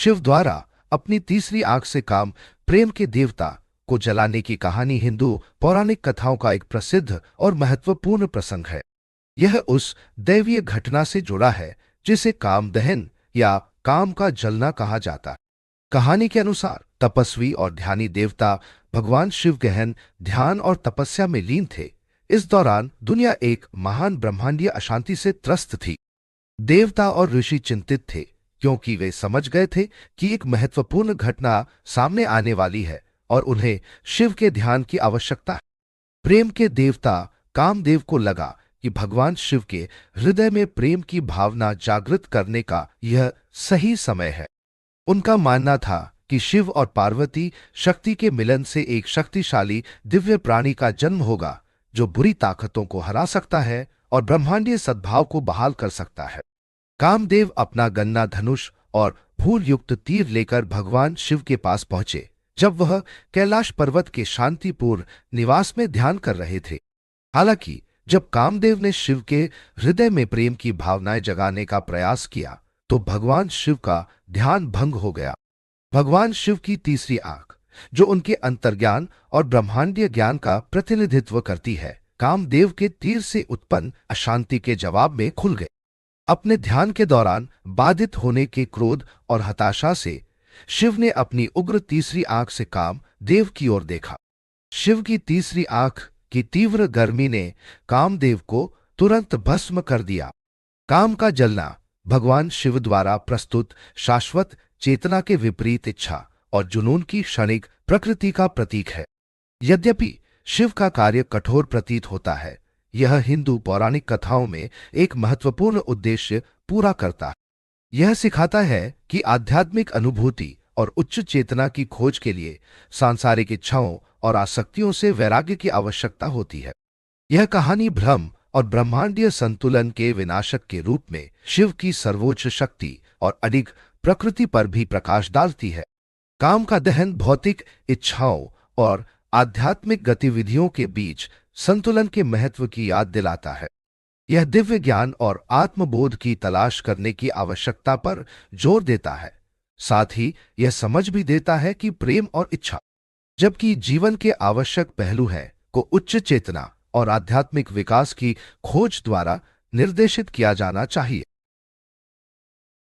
शिव द्वारा अपनी तीसरी आंख से काम प्रेम के देवता को जलाने की कहानी हिंदू पौराणिक कथाओं का एक प्रसिद्ध और महत्वपूर्ण प्रसंग है। यह उस दैवीय घटना से जुड़ा है जिसे काम दहन या काम का जलना कहा जाता है। कहानी के अनुसार तपस्वी और ध्यानी देवता भगवान शिव गहन ध्यान और तपस्या में लीन थे। इस दौरान दुनिया एक महान ब्रह्मांडीय अशांति से त्रस्त थी। देवता और ऋषि चिंतित थे क्योंकि वे समझ गए थे कि एक महत्वपूर्ण घटना सामने आने वाली है और उन्हें शिव के ध्यान की आवश्यकता है। प्रेम के देवता कामदेव को लगा कि भगवान शिव के हृदय में प्रेम की भावना जागृत करने का यह सही समय है। उनका मानना था कि शिव और पार्वती शक्ति के मिलन से एक शक्तिशाली दिव्य प्राणी का जन्म होगा जो बुरी ताकतों को हरा सकता है और ब्रह्मांडीय सद्भाव को बहाल कर सकता है। कामदेव अपना गन्ना धनुष और फूल युक्त तीर लेकर भगवान शिव के पास पहुंचे जब वह कैलाश पर्वत के शांतिपूर्ण निवास में ध्यान कर रहे थे। हालांकि जब कामदेव ने शिव के हृदय में प्रेम की भावनाएं जगाने का प्रयास किया तो भगवान शिव का ध्यान भंग हो गया। भगवान शिव की तीसरी आंख, जो उनके अंतर्ज्ञान और ब्रह्मांडीय ज्ञान का प्रतिनिधित्व करती है, कामदेव के तीर से उत्पन्न अशांति के जवाब में खुल गए। अपने ध्यान के दौरान बाधित होने के क्रोध और हताशा से शिव ने अपनी उग्र तीसरी आंख से कामदेव की ओर देखा। शिव की तीसरी आंख की तीव्र गर्मी ने कामदेव को तुरंत भस्म कर दिया। काम का जलना भगवान शिव द्वारा प्रस्तुत शाश्वत चेतना के विपरीत इच्छा और जुनून की क्षणिक प्रकृति का प्रतीक है। यद्यपि शिव का कार्य कठोर प्रतीत होता है, यह हिंदू पौराणिक कथाओं में एक महत्वपूर्ण उद्देश्य पूरा करता है। यह सिखाता है कि आध्यात्मिक अनुभूति और उच्च चेतना की खोज के लिए सांसारिक इच्छाओं और आसक्तियों से वैराग्य की आवश्यकता होती है। यह कहानी भ्रम और ब्रह्मांडीय संतुलन के विनाशक के रूप में शिव की सर्वोच्च शक्ति और अडिग प्रकृति पर भी प्रकाश डालती है। काम का दहन भौतिक इच्छाओं और आध्यात्मिक गतिविधियों के बीच संतुलन के महत्व की याद दिलाता है। यह दिव्य ज्ञान और आत्मबोध की तलाश करने की आवश्यकता पर जोर देता है। साथ ही यह समझ भी देता है कि प्रेम और इच्छा, जबकि जीवन के आवश्यक पहलू हैं, को उच्च चेतना और आध्यात्मिक विकास की खोज द्वारा निर्देशित किया जाना चाहिए।